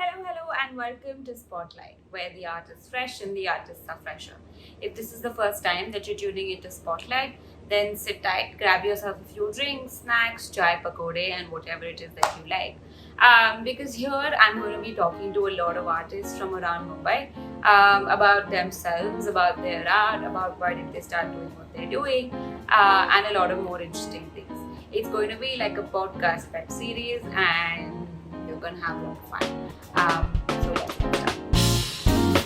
Hello, and welcome to Spotlight, where the art is fresh and the artists are fresher. If this is the first time that you're tuning into Spotlight, then sit tight, grab yourself a few drinks, snacks, chai, pakode, and whatever it is that you like. Because here I'm going to be talking to a lot of artists from around Mumbai about themselves, about their art, about why did they start doing what they're doing, and a lot of more interesting things. It's going to be like a podcast web series, and you're going to have a lot of fun. So let's get started.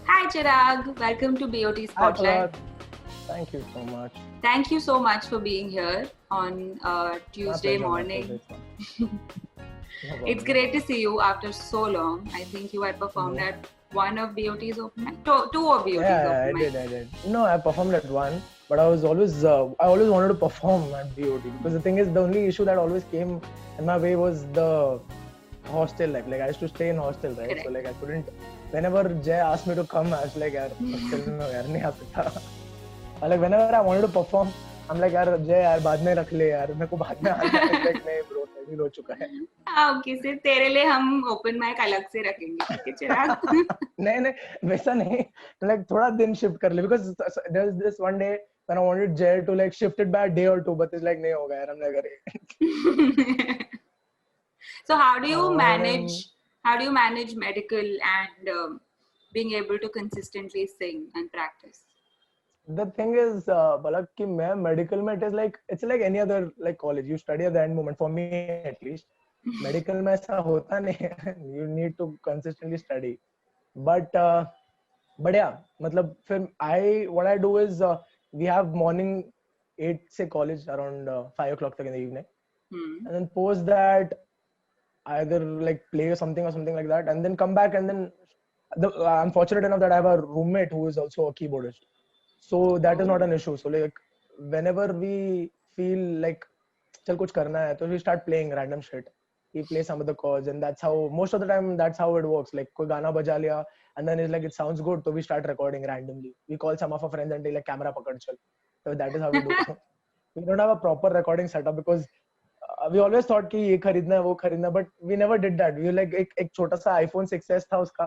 Hi Chirag, welcome to BOT Hi, Spotlight. Prateek. Thank you so much. Thank you so much for being here on My Tuesday pleasure, my morning. pleasure. It's fine. No problem, It's no great to problem. see you after so long. I think you had performed Mhm. at one of BOT's open mic, two of BOT's Yeah, open mics. I did. No, I performed at one, but I always wanted to perform at BOT because the thing is, the only issue that always came in my way was the hostel life. Like I used to stay in hostel, right? Correct. So like I couldn't. Whenever Jay asked me to come, I was like, यार hostel में यार नहीं आ सकता. Or like whenever I wanted to perform, I'm like यार Jay यार बाद में रख ले यार मेरे को बाद में आना है. Like नहीं bro, schedule हो चुका है. हाँ, ओके, सिर्फ तेरे लिए हम ओपन माइक अलग से रखेंगे, ठीक है चिराग? नहीं वैसा नहीं like थोड़ा दिन shift कर ले because there's this one day when I wanted Jay to like shift it by a day or two but it's like नहीं होगा यार. I'm like अरे So how do you और manage medical and being able to consistently sing and practice? the thing is Balak कि मैं medical में it is like it's like any other like college you study at the end moment for me at least medical में ऐसा होता नहीं है. You need to consistently study but yeah मतलब फिर what I do is we have morning 8 से college around 5 o'clock तक in the evening and then post that either like play or something like that and then come back and then I'm fortunate enough that I have a roommate who is also a keyboardist so that is not an issue so like whenever we feel like चल कुछ करना है तो we start playing random shit he plays some of the chords and that's how most of the time that's how it works like कोई गाना बजा लिया and then it's like it sounds good so we start recording randomly we call some of our friends and they like camera pakad chal so that is how we do. We don't have a proper recording setup because we always thought कि ये खरीदना है वो खरीदना but we never did that we like एक छोटा सा iPhone 6s था उसका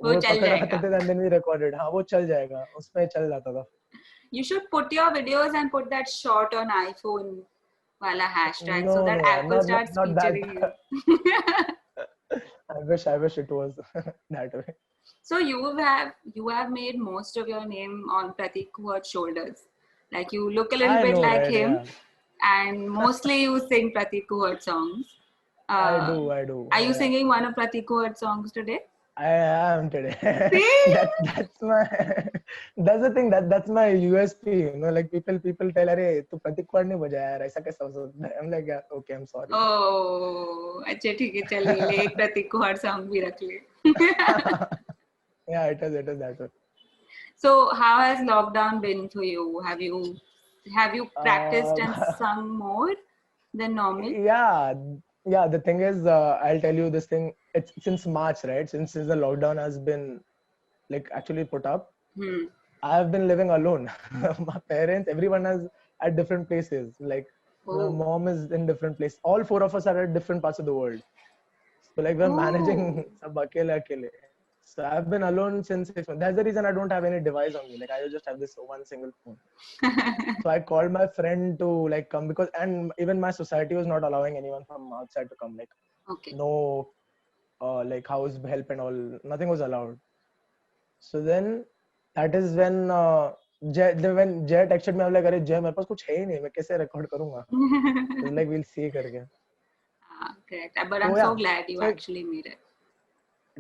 वो वो चल पकड़ाते जाएगा. थे and then we recorded हाँ वो चल जाएगा उसमें चल जाता था. You should put your videos and put that shot on iPhone wala hashtag so No, that no, yeah, Apple starts not featuring that. you. I wish it was that way. So you have made most of your name on Prateek Kuhad's shoulders. Like you look a little I bit know, like right? him, Yeah, and mostly you sing Prateek Kuhad songs. Uh, I do. are you Yeah, singing one of Prateek Kuhad's songs today? I am today. See? That's my that's the thing that's my USP. You know, like people tell, "अरे तू प्रतीक कुहाड़ नहीं बजाया यार ऐसा कैसा हो सकता है?" I'm like, yeah, okay, I'm sorry. Oh, अच्छा ठीक है चल ले एक प्रतीक कुहाड़ song भी रख ले. Yeah, it is that way. So how has lockdown been for you? Have you practiced and Uh, sung more than normal? yeah the thing is I'll tell you this thing it's since March right since the lockdown has been like actually put up Hmm. I have been living alone. My parents everyone is at different places like my Oh. mom is in different places all four of us are at different parts of the world so like we're managing Oh. sab akele. So I've been alone since 6 months. That's the reason I don't have any device on me like I just have this one single phone. So I called my friend to like come because and even my society was not allowing anyone from outside to come like Okay. no like house help and all nothing was allowed. So then that is when when Jay texted me I'm like अरे Jay मेरे पास कुछ है ही नहीं मैं कैसे record करूँगा. He's like we'll see करके. Correct. But I'm So so yeah glad you so actually made it.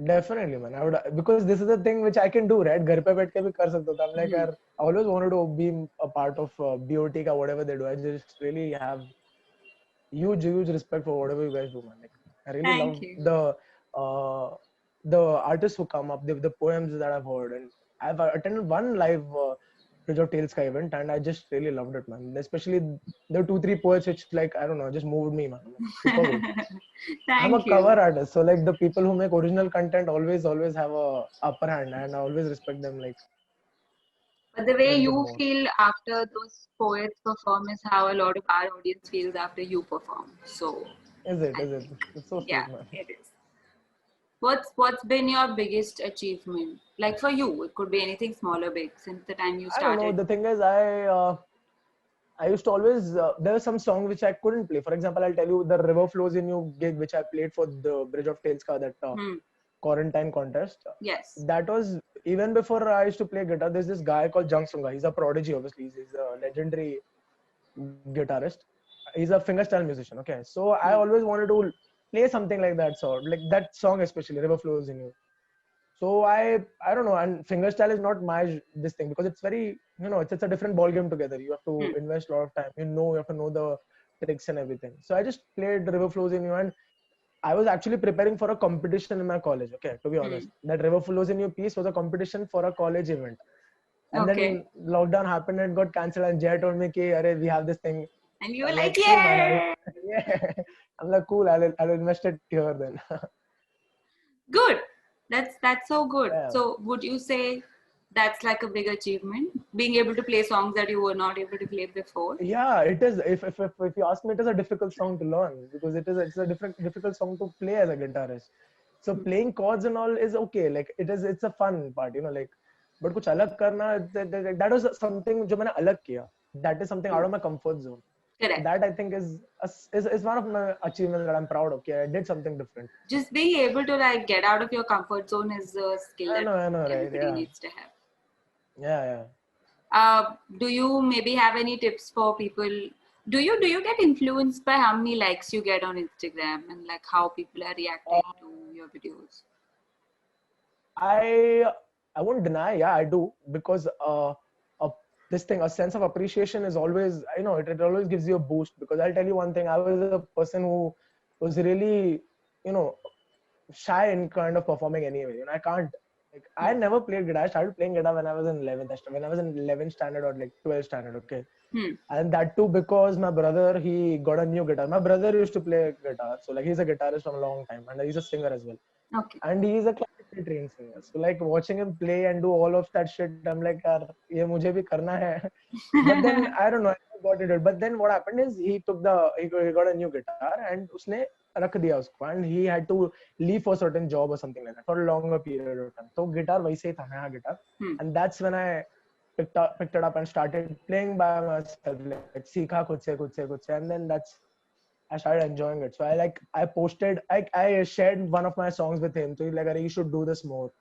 definitely man I would because this is the thing which I can do right घर पे बैठ के भी कर सकता था. I'm like Hmm. यार I always wanted to be a part of BOT का whatever they do. I just really have huge respect for whatever you guys do man like I really love Thank you. uh the artists who come up the poems that I've heard and I've attended one live Bridge of Tales ka event, and I just really loved it, man. Especially the 2-3 poets which, like, I don't know, just moved me, man. Super good. I'm a Thank cover you. artist, so like the people who make original content always have a upper hand, and I always respect them like But the a way little bit you more. feel after those poets perform is how a lot of our audience feels after you perform. So, Is it? I Is it? think, It's so yeah, sweet, man. it is. What's been your biggest achievement? Like for you, it could be anything small or big since the time you I don't know. started. The thing is, I used to always there was some song which I couldn't play. For example, I'll tell you the River Flows in You gig which I played for the Bridge of Tales ka that Hmm. quarantine contest. Yes. That was even before I used to play guitar. There's this guy called Jung Sunga. He's a prodigy, obviously. He's a legendary guitarist. He's a fingerstyle musician. Okay, so I Hmm. always wanted to play something like that sort, like that song especially, River Flows in You. So I don't know, and fingerstyle is not my this thing because it's very it's a different ball game together. You have to Hmm. invest a lot of time. You have to know the tricks and everything. So I just played River Flows in You, and I was actually preparing for a competition in my college. Okay, to be Hmm. honest, that River Flows in You piece was a competition for a college event. And Okay. then lockdown happened and it got cancelled. And Jay told me, "Ki, Arey, we have this thing." And you So were I'm like, like, "Cool, man. yeah, Yeah." I'm like, "Cool. I'll invest it here then." good. That's so good. Yeah. So would you say that's like a big achievement, being able to play songs that you were not able to play before? Yeah, it is. If you ask me, it is a difficult song to learn because it's a difficult song to play as a guitarist. So playing chords and all is okay. Like it's a fun part, like. But कुछ अलग करना that was something जो मैंने अलग किया. That is something out Hmm. of my comfort zone. So Correct. that I think is one of my achievements that I'm proud of. Okay, I did something different. Just being able to like get out of your comfort zone is a skill that I know, right? everybody Yeah, needs to have. yeah. Do you maybe have any tips for people? Do you get influenced by how many likes you get on Instagram and like how people are reacting Uh, to your videos? I I won't deny, yeah, I do because a, this thing, a sense of appreciation is always, it always gives you a boost. Because I'll tell you one thing, I was a person who was really, you know, shy in kind of performing anyway. I can't. Like, I Hmm. never played guitar. I started playing guitar when I was in 11th. When I was in 11th standard or like 12th standard. Okay, Hmm. and that too because my brother, he got a new guitar. My brother used to play guitar, so like he's a guitarist from a long time, and he's a singer as well. Okay. And he's a classically trained singer. So like watching him play and do all of that shit, I'm like, yaar, ye mujhe bhi karna hai. But then I don't know, I got it. But then what happened is he got a new guitar and usne rakh diya usko, and he had to leave for a certain job or something like that for a longer period of time. So guitar वैसे ही था, नया guitar, Hmm. and that's when I picked it up and started playing by myself. Like सीखा खुद से, and then I started enjoying it. So I posted, I shared one of my songs with him. So he's like, you should do this more.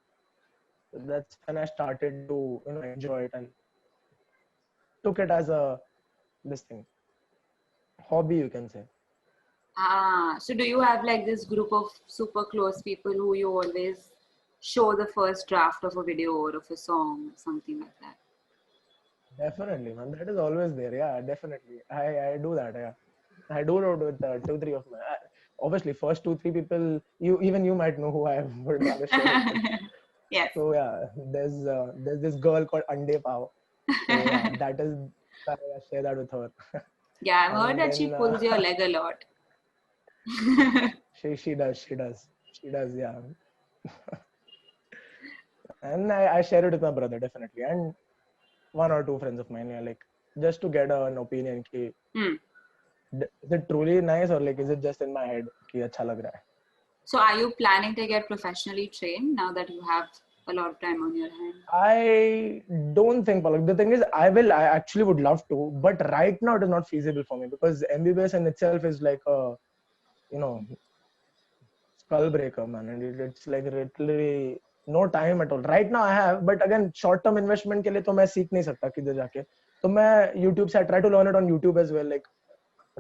So that's when I started to, enjoy it and took it as a, this thing, hobby, you can say. So do you have like this group of super close people who you always show the first draft of a video or of a song or something like that? Definitely, man. That is always there. Yeah, definitely. I do that. Yeah. I do it with 2-3 of my, obviously first 2-3 people, you might know who I would rather share it with. Yes. So yeah, there's this girl called Ande Pao. So yeah, that is, I share that with her. Yeah, I've heard And that she then pulls your leg a lot. she does, yeah. And I share it with my brother definitely, and one or two friends of mine. Yeah, like just to get an opinion. Ki, Hmm. is it truly nice or like is it just in my head? Ki acha lag raha hai. So are you planning to get professionally trained now that you have a lot of time on your hand? I don't think, Palak. The thing is, I actually would love to, but right now it is not feasible for me because MBBS in itself is like a, you know, skull breaker, man. And it's like literally no time at all. Right now I have, but again, short term investment के लिए तो मैं सीख नहीं सकता किधर जाके. तो मैं YouTube से I try to learn it on YouTube as well. Like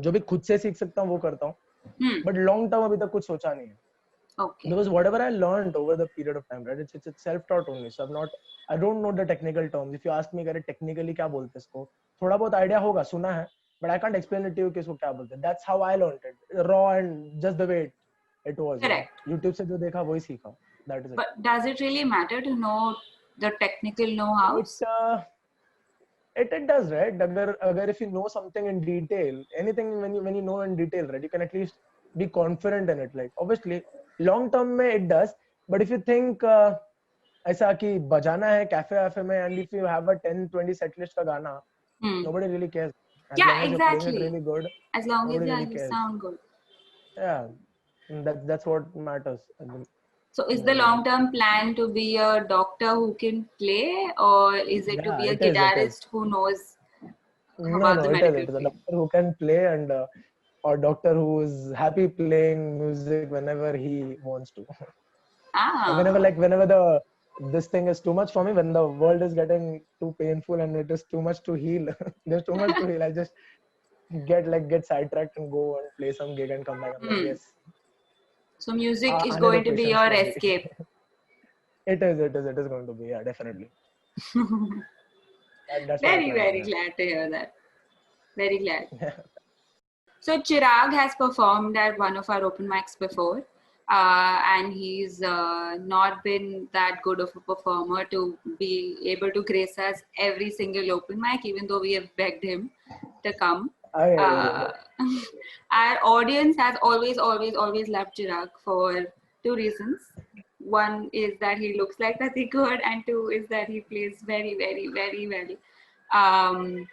जो भी खुद से सीख सकता हूँ वो करता हूँ. Hmm. But long term अभी तक कुछ सोचा नहीं है. Okay. Because whatever I learned over the period of time, right, it's self-taught only. So I don't know the technical terms. If you ask me, अरे technically क्या बोलते हैं इसको? थोड़ा बहुत idea होगा, सुना है, but I can't explain it to you कि इसको क्या बोलते हैं. That's how I learned it, raw and just the way it was. Correct. YouTube से जो देखा वही सीखा. That is it. But does it really matter to know the technical know-hows? it does, right? Agar if you know something in detail, anything when you know in detail, right, you can at least be confident in it. Like obviously long term mein it does, but if you think ऐसा कि बजाना है cafe वैफे में, and if you have a 10-20 set list का गाना, Hmm. nobody really cares. As long Yeah, as you're playing it exactly. really good, As long as, nobody yeah, really you cares. sound good. Yeah, that's what matters at the So is end the of the day. long-term plan to be a doctor who can play, or is it to Yeah, be a it is. guitarist who knows No, about no, the it is. medical It is a field? doctor who can play, and or doctor who is happy playing music whenever he wants to. And Ah, whenever the this thing is too much for me, when the world is getting too painful and it is too much to heal, there's too much to heal. I just get sidetracked and go and play some gig and come back. I'm like, hmm. yes, So music is आने दो going to be patience your को अभी. escape. It is going to be, yeah, definitely. That's what I Very, plan to very have. glad to hear that. Very glad. Yeah. So Chirag has performed at one of our open mics before, and he's not been that good of a performer to be able to grace us every single open mic, even though we have begged him to come. I Uh, our audience has always, always, always loved Chirag for two reasons. One is that he looks like Prateek Kuhad, and two is that he plays very, very, very well. Um,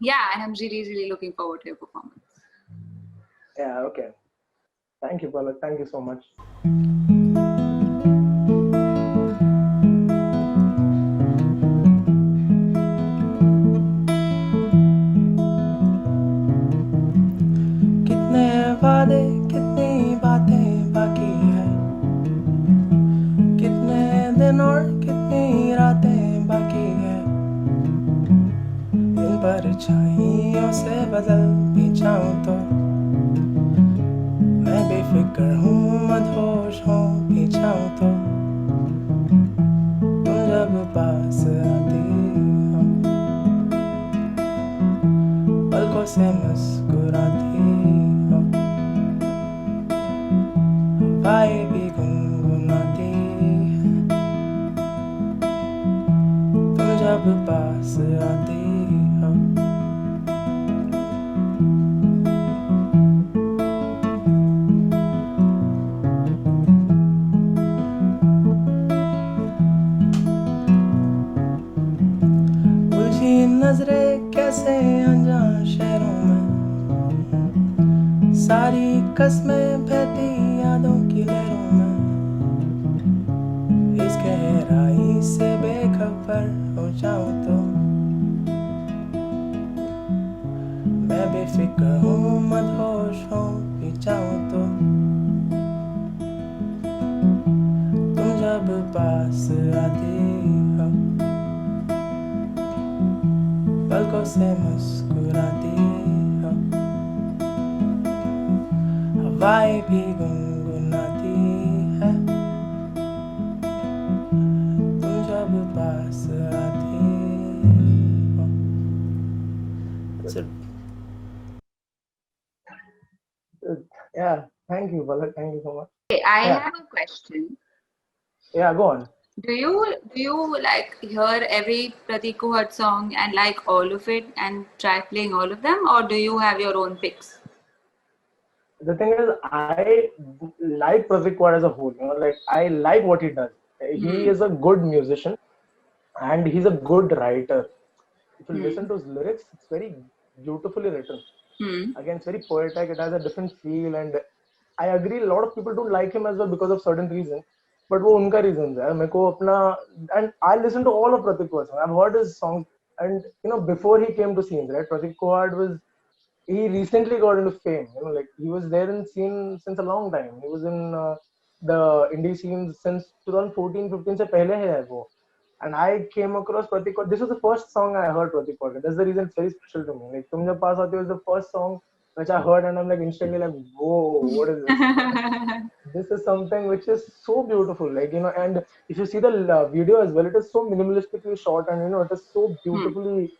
yeah, and I'm really, really looking forward to your performance. Yeah, okay. Thank you, Palak. Thank you so much. कितने वादे कितनी बातें बाकी है, कितने दिन और कितनी रातें बाकी है, इन परछाइयों से बदल भी जाऊं तो मैं बेफिक्र हूँ, मदहोश हो भी जाऊं तो तुम जब पास आती हो, पलकों से मुस्कुराती हो, हवाएं भी गुनगुनाती है, तुम जब पास आती हो. उलझी नजरें कैसे अनजान शहरों में, सारी कस्में बहती यादों की लहरों में, इस गहराई से बेखबर हो जाऊं तो मैं बेफिक्र हूँ, मदहोश हो भी जाऊं तो तुम जब पास आती हो, पलकों से मुस्कुराती हो, हवाएं भी गुनगुनाती है, तुम जब पास आती हो. That's it. Yeah, thank you, Palak. Thank you so much. Okay, I Yeah, have a question. yeah, go on. Do you like hear every Prateek Kuhad song and like all of it and try playing all of them, or do you have your own picks? The thing is, I like Prateek Kuhad as a whole. Like I like what he does. He Hmm. is a good musician and he's a good writer. If you Hmm. listen to his lyrics, it's very beautifully written. Hmm. Again, it's very poetic. It has a different feel, and I agree. A lot of people don't like him as well because of certain reasons. But वो उनका reasons है. मेरे को अपना, and I listen to all of Prateek Kuhad's songs. I've heard his songs, and before he came to scenes, right? Prateek Kuhad was, he recently got into fame. Like he was there in scene since a long time. He was in the indie scene since 2014-15 से पहले है वो. And I came across Prateek Kuhad. This was the first song I heard Prateek Kuhad. That's the reason it's very special to me. Like Tum Jab Paas Aate Ho was the first song which I heard, and I'm like instantly like, whoa, what is this? This is something which is so beautiful. And if you see the video as well, it is so minimalistically shot, and it is so Hmm. beautifully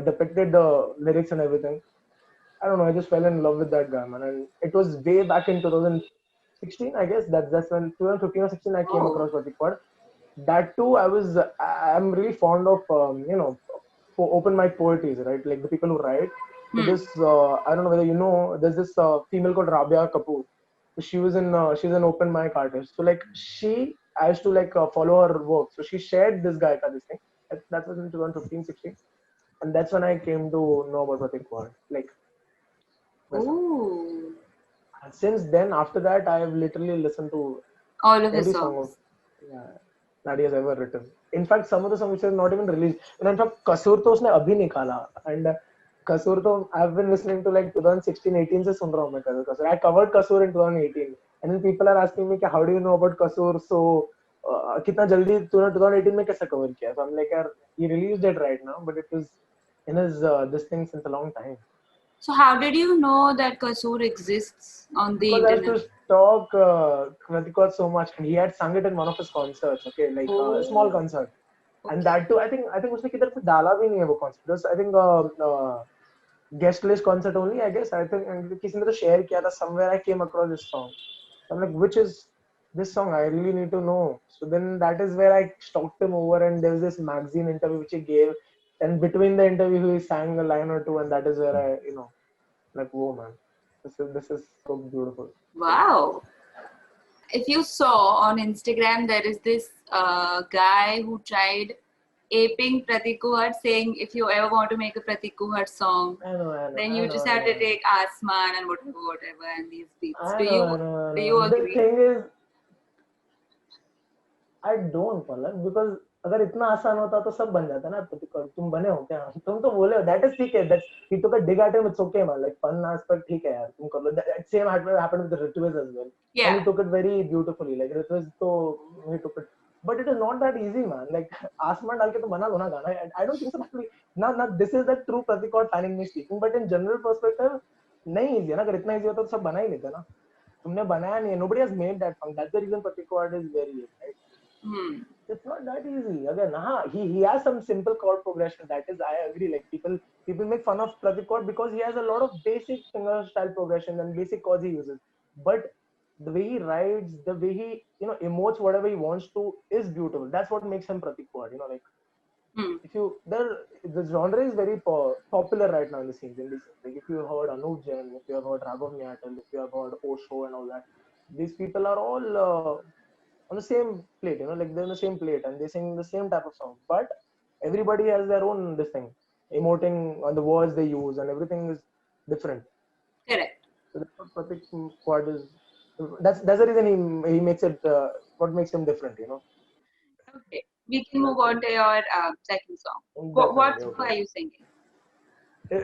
depicted, the lyrics and everything. I don't know. I just fell in love with that guy, man. And it was way back in 2016, I guess. That's when 2015 or 16 I came Oh. across Pratik Kuhad. That too, I'm really fond of open mic poetries, right? Like the people who write. So Hmm. this, I don't know whether you know, there's this female called Rabia Kapoor. So she's an open mic artist. So like I used to like follow her work. So she shared this guy this thing. That was in 2015, 16, and that's when I came to know about Prateek Kuhad. Like, Ooh. since then, after that, I have literally listened to All of his every song of songs. yeah, that he has ever written. In fact, some of the songs which are not even released. And in fact, Kasoor to उसने अभी निकाला. And Kasoor to I've been listening to like 2016, 18 से सुन रहा हूँ मैं Kasoor. I covered Kasoor in 2018, and then people are asking me कि how do you know about Kasoor? So कितना जल्दी तूने 2018 में कैसे cover किया? So I'm like, यार, he released it right now, but it was in his this thing since a long time. So how did you know that Kasoor exists on the Because I used internet? to stalk Prateek so much, and he had sung it in one of his concerts. Okay, like a small Oh, concert, and okay. that too. I think उसने किधर पे डाला भी नहीं है वो concert. Just I think guest list concert only. I guess I think and किसी ने तो share किया था somewhere. I came across this song. I'm like, which is this song? I really need to know. So then that is where I stalked him over, and there was this magazine interview which he gave, and between the interview he sang a line or two, and that is where I like, whoa man, this is so beautiful. Wow. If you saw on Instagram, there is this guy who tried aping Prateek Kuhad, saying if you ever want to make a Prateek Kuhad song, I know, I know, then I you know, just I have to know, take Asman and whatever and these beats. I know, I know, I Do you know. The agree? thing is, I don't Palak, because अगर इतना आसान होता तो सब बन जाता ना प्रतिकर तुम बने हो क्या तुम तो बोले हो दैट इज ठीक है that's he took a dig at him it's okay man like fun aspect ठीक है यार तुम कर लो that same happened with rituals as well and Yeah. He took it very beautifully like rituals तो he took it but it is not that easy man like आसमान डाल के तो बना लो ना गाना आई डोंट थिंक सो ना this is the true प्रतीक और fanning me speaking but in general perspective नहीं इजी है ना अगर इतना इजी होता तो सब बना ही लेते ना तुमने बनाया नहीं है nobody has made that song that's the reason Prateek Kuhad is very right. Hmm. It's not that easy. Again, he has some simple chord progression. That is, I agree. Like people make fun of Prateek chord because he has a lot of basic singer style progression and basic chords he uses. But the way he writes, the way he emotes whatever he wants to is beautiful. That's what makes him Prateek chord. Like Hmm. if you the genre is very popular right now in the scene. Like if you have heard Anup Jain, if you have heard Raghav Niatal, if you have heard Osho and all that, these people are all on the same plate, like they're on the same plate and they sing the same type of song. But everybody has their own this thing, emoting on the words they use, and everything is different. Correct. So that's what Pratik Quad is. That's the reason he makes it. What makes him different. Okay. We can move on to your second song. What Definitely, song okay. are you singing?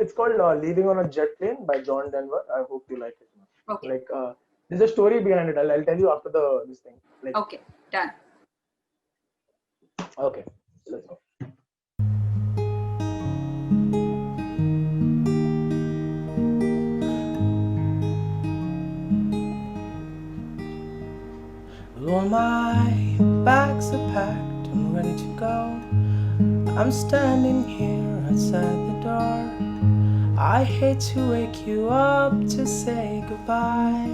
It's called "Leaving on a Jet Plane" by John Denver. I hope you like it. Okay. Like there's a story behind it. I'll tell you after this thing. Like Okay. Done. okay, let's go. Well, my bags are packed and ready to go. I'm standing here outside the door. I hate to wake you up to say goodbye,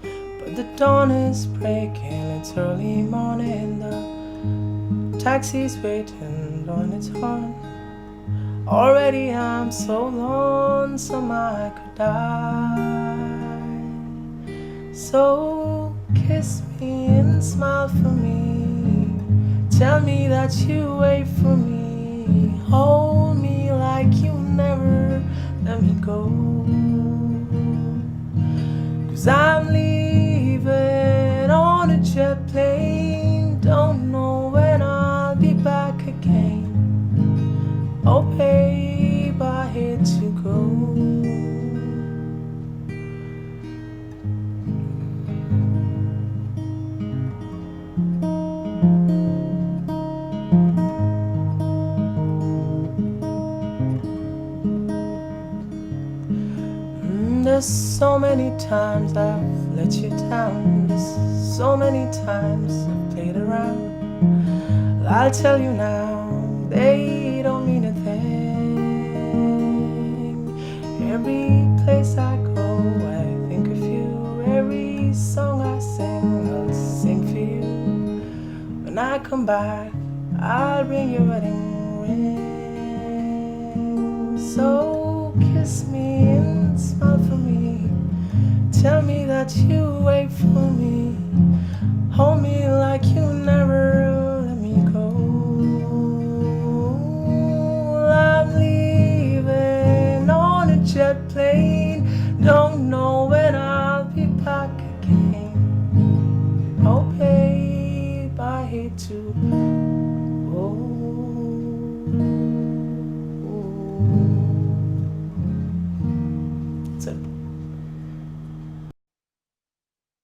but the dawn is breaking, it's early morning. The taxi's waiting on its horn. Already I'm so lonesome I could die. So kiss me and smile for me. Tell me that you wait for me. Hold me like you never let me go. 'Cause I'm leaving on a jet plane. Don't know when I'll be back again. Oh babe, I hate to go. There's so many times I've let you down. There's so many times I've played around. I'll tell you now, they don't mean a thing. Every place I go, I think of you. Every song I sing, I'll sing for you. When I come back, I'll bring your wedding ring. So kiss me and smile for me. Tell me that you wait for me. Hold me like you never let me go. I'm leaving on a jet plane. Don't know when I'll be back again. Oh babe, I hate to go.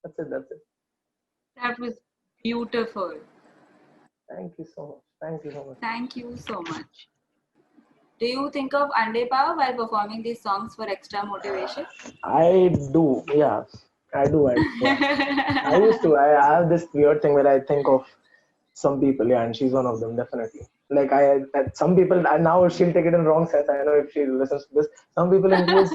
That's it. That's it. That was beautiful. Thank you so much. Thank you so much. Thank you so much. Do you think of Ande Pav while performing these songs for extra motivation? I do, yeah. I do. Yeah. I used to. I have this weird thing where I think of some people, yeah, and she's one of them, definitely. Like some people, and now she'll take it in wrong sense. I know if she listens to this. Some people include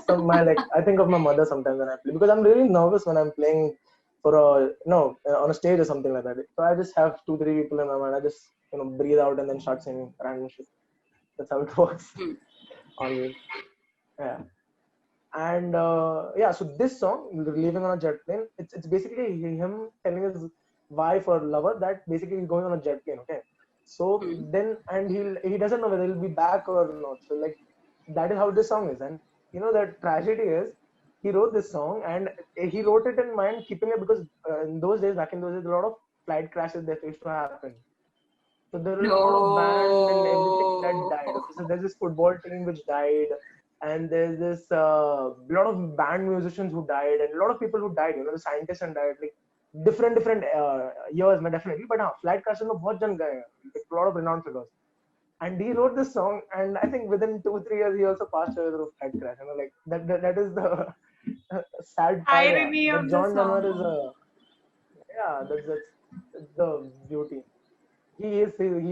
I think of my mother sometimes when I play because I'm really nervous when I'm playing for on a stage or something like that. So I just have 2-3 people in my mind. I just breathe out and then start singing random shit. That's how it works. Always. Yeah. And yeah, so this song, Leaving on a Jet Plane, it's basically him telling his wife or lover that basically he's going on a jet plane, okay? So then, and he doesn't know whether he'll be back or not. So like, that is how this song is. And the tragedy is, he wrote this song and he wrote it in mind, keeping it because back in those days, a lot of flight crashes that used to happen. So there were a lot of band and everything that died. Okay, so there's this football team which died, and there's this lot of band musicians who died, and a lot of people who died. The scientists and died like different years, definitely. But flight crash में बहुत जन गए, like a lot of renowned figures. And he wrote this song, and I think within 2-3 years he also passed away through flight crash. Like that is the sad part. Yeah. Irony But of the John Denver is song. that's the beauty. He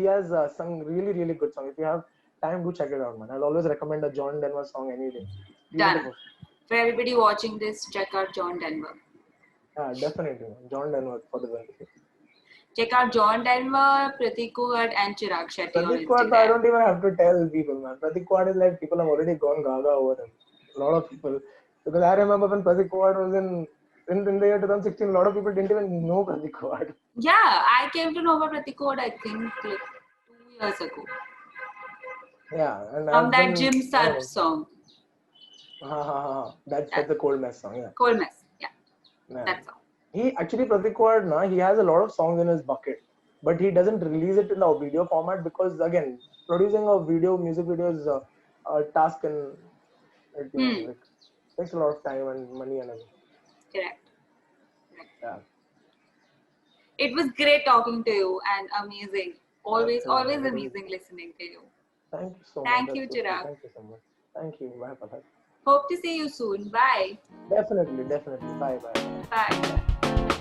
has sung really good song. If you have time, do check it out, man. I'll always recommend a John Denver song any day. Done. Beautiful. For everybody watching this, check out John Denver. Yeah, definitely, man. John Denver for the win. Check out John Denver, Prateek Kuhad, and Chirag Shetty on Prateek Kuhad, I Instagram. don't even have to tell people, man. Prateek Kuhad is like people have already gone gaga over him. A lot of people, because I remember when Prateek Kuhad was in the year 2016, a lot of people didn't even know Prateek Kuhad. Yeah, I came to know about Prateek Kuhad, I think, like 2 years ago. Yeah, and From I've that been, Jim I don't Surf know. song. That's a cold mess song, yeah. Cold Mess, yeah. Yeah. That song. He actually, Prateek Kuhad, he has a lot of songs in his bucket, but he doesn't release it in a video format because again, producing a music video is a task and it like takes a lot of time and money and everything. Correct. Yeah. It was great talking to you and amazing. Always Absolutely. amazing listening to you. Thank you so much. Thank you, That's so sweet. Chirag. Thank you so much. Thank you. Bye bye. Hope to see you soon. Bye. Definitely. Bye bye. Bye.